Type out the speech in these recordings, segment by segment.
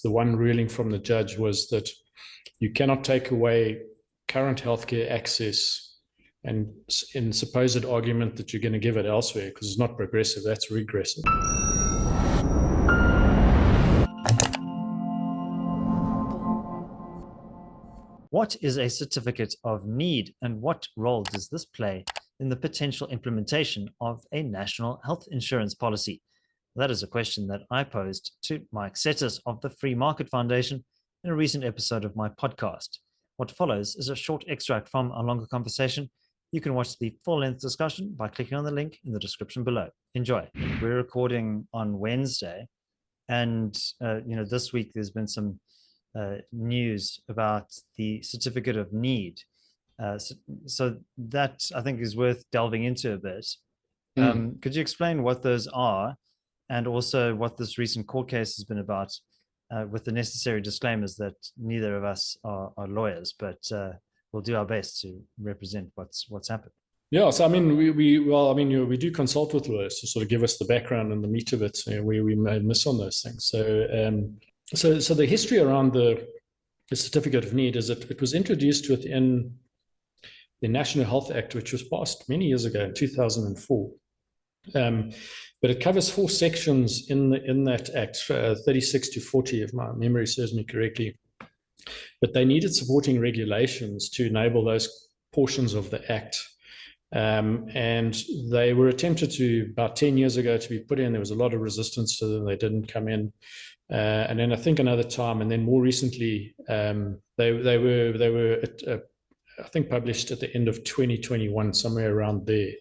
The one ruling from the judge was that you cannot take away current healthcare access and in supposed argument that you're going to give it elsewhere because it's not progressive, that's regressive. What is a certificate of need and what role does this play in the potential implementation of a national health insurance policy? That is a question that I posed to Mike Settas of the Free Market Foundation in a recent episode of my podcast. What follows is a short extract from our longer conversation. You can watch the full-length discussion by clicking on the link in the description below. Enjoy. We're recording on Wednesday, and this week there's been some news about the certificate of need. So that I think is worth delving into a bit. Could you explain what those are and also what this recent court case has been about, with the necessary disclaimers that neither of us are lawyers, but we'll do our best to represent what's happened. Yeah, so I mean, we do consult with lawyers to sort of give us the background and the meat of it, where we may miss on those things. So the history around the certificate of need is that it was introduced within the National Health Act, which was passed many years ago in 2004. But it covers 4 sections in that act, 36 to 40, if my memory serves me correctly. But they needed supporting regulations to enable those portions of the act. And they were attempted to, about 10 years ago, to be put in. There was a lot of resistance to them. They didn't come in. And then I think another time, and then more recently, they were I think published at the end of 2021, somewhere around there.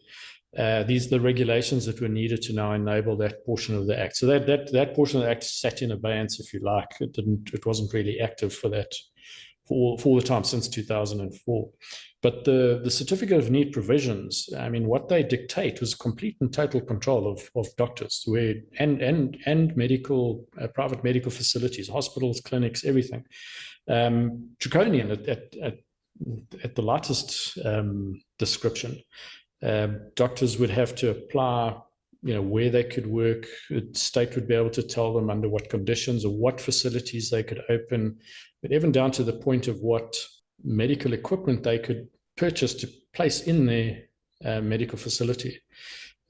These are the regulations that were needed to now enable that portion of the act. So that portion of the act sat in abeyance, if you like. It wasn't really active for that for all the time since 2004. But the certificate of need provisions, I mean, what they dictate was complete and total control of doctors, and medical private medical facilities, hospitals, clinics, everything. Draconian at the lightest description. Doctors would have to apply, where they could work. The state would be able to tell them under what conditions or what facilities they could open, but even down to the point of what medical equipment they could purchase to place in their medical facility.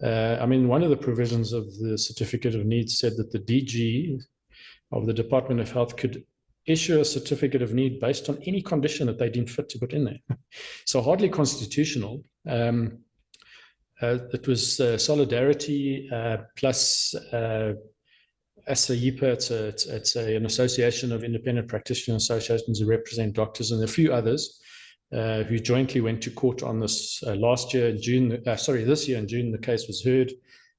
I mean, one of the provisions of the certificate of need said that the DG of the Department of Health could issue a certificate of need based on any condition that they deemed fit to put in there. So hardly constitutional. It was Solidarity plus ASAIPA. It's an association of independent practitioner associations who represent doctors, and a few others who jointly went to court on this this year in June. The case was heard.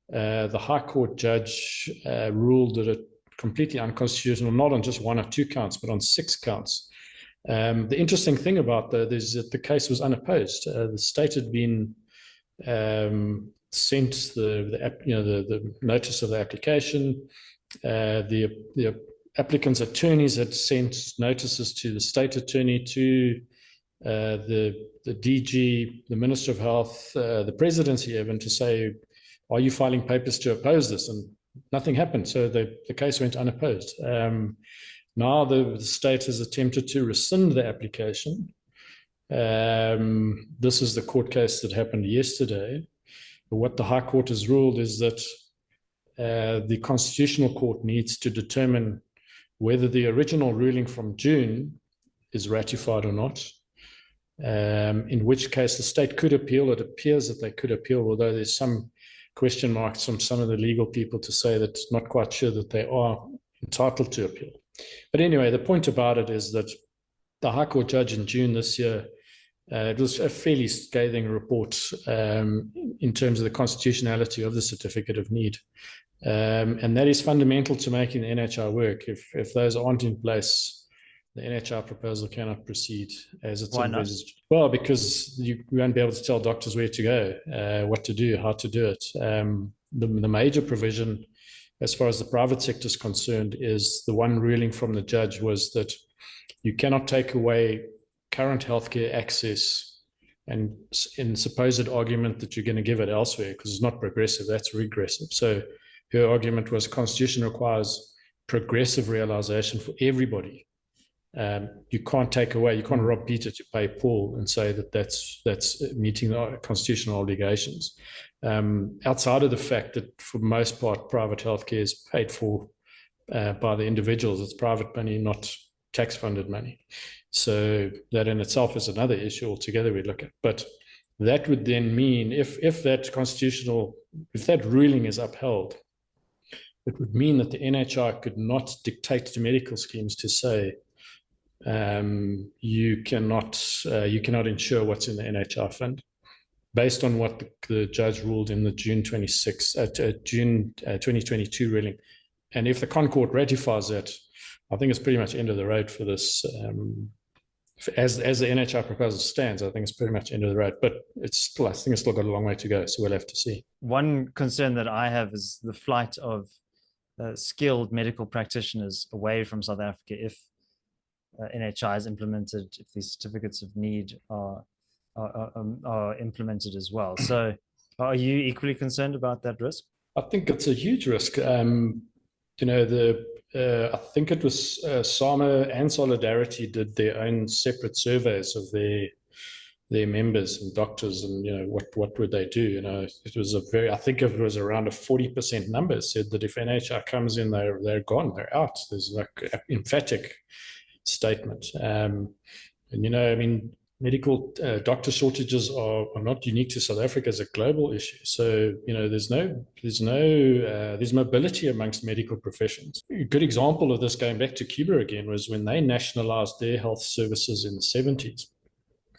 The High Court judge ruled that it completely unconstitutional, not on just 1 or 2 counts, but on 6 counts. The interesting thing about that is that the case was unopposed. The state had been sent the notice of the application. The applicant's attorneys had sent notices to the state attorney, to the DG, the Minister of Health, the presidency even, to say, are you filing papers to oppose this? And nothing happened. So the case went unopposed. Now the state has attempted to rescind the application. This is the court case that happened yesterday. But what the High Court has ruled is that the Constitutional Court needs to determine whether the original ruling from June is ratified or not, in which case the state could appeal. It appears that they could appeal, although there's some question marks from some of the legal people to say that it's not quite sure that they are entitled to appeal. But anyway, the point about it is that the High Court judge in June this year, it was a fairly scathing report in terms of the constitutionality of the certificate of need. And that is fundamental to making the NHI work. If those aren't in place, the NHI proposal cannot proceed as it's envisaged. Well, because you won't be able to tell doctors where to go, what to do, how to do it. The major provision, as far as the private sector is concerned, is the one ruling from the judge was that you cannot take away current healthcare access and in supposed argument that you're going to give it elsewhere because it's not progressive, that's regressive. So her argument was Constitution requires progressive realization for everybody. You can't take away, you can't rob Peter to pay Paul and say that that's meeting our constitutional obligations. Outside of the fact that for the most part, private healthcare is paid for by the individuals. It's private money, not tax-funded money. So that in itself is another issue altogether we look at. But that would then mean if that ruling is upheld, it would mean that the NHI could not dictate to medical schemes to say, you cannot insure what's in the NHI fund, based on what the judge ruled in the June 2022 ruling. And if the Concord ratifies that, I think it's pretty much end of the road for this. As the NHI proposal stands, I think it's pretty much end of the road. But I think it's still got a long way to go, so we'll have to see. One concern that I have is the flight of skilled medical practitioners away from South Africa if NHI is implemented, if these certificates of need are implemented as well. So are you equally concerned about that risk? I think it's a huge risk. I think it was SAMA and Solidarity did their own separate surveys of their members and doctors, and what would they do? It was I think it was around a 40% number said that if NHI comes in, they're gone, they're out. There's like an emphatic statement. Medical doctor shortages are not unique to South Africa as a global issue. So, there's mobility amongst medical professions. A good example of this, going back to Cuba again, was when they nationalized their health services in the 70s.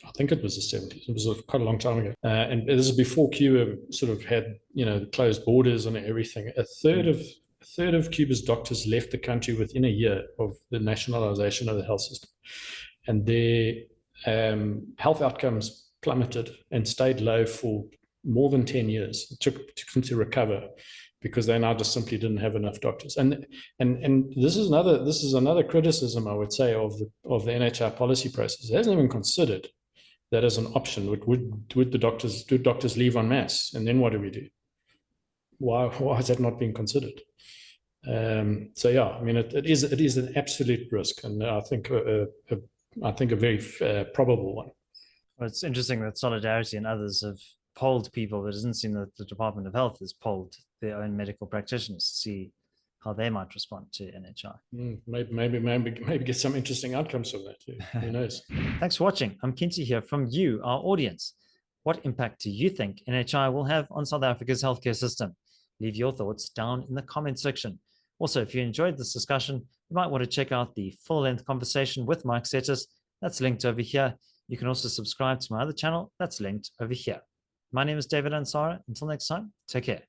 I think it was the 70s. It was quite a long time ago. And this is before Cuba sort of had, closed borders and everything. A third of Cuba's doctors left the country within a year of the nationalization of the health system. And their health outcomes plummeted and stayed low for more than 10 years. It took them to recover because they now just simply didn't have enough doctors. And this is another criticism, I would say, of the NHI policy process. It hasn't even considered that as an option. Would doctors leave en masse? And then what do we do? Why has that not been considered? So yeah, it is an absolute risk, and I think a very probable one. Well, it's interesting that Solidarity and others have polled people, but it doesn't seem that the Department of Health has polled their own medical practitioners to see how they might respond to NHI. Maybe get some interesting outcomes from that too. Who knows? Thanks for watching. I'm keen to hear from you, our audience. What impact do you think NHI will have on South Africa's healthcare system? Leave your thoughts down in the comment section. Also, if you enjoyed this discussion, you might want to check out the full-length conversation with Mike Settas. That's linked over here. You can also subscribe to my other channel. That's linked over here. My name is David Ansara. Until next time, take care.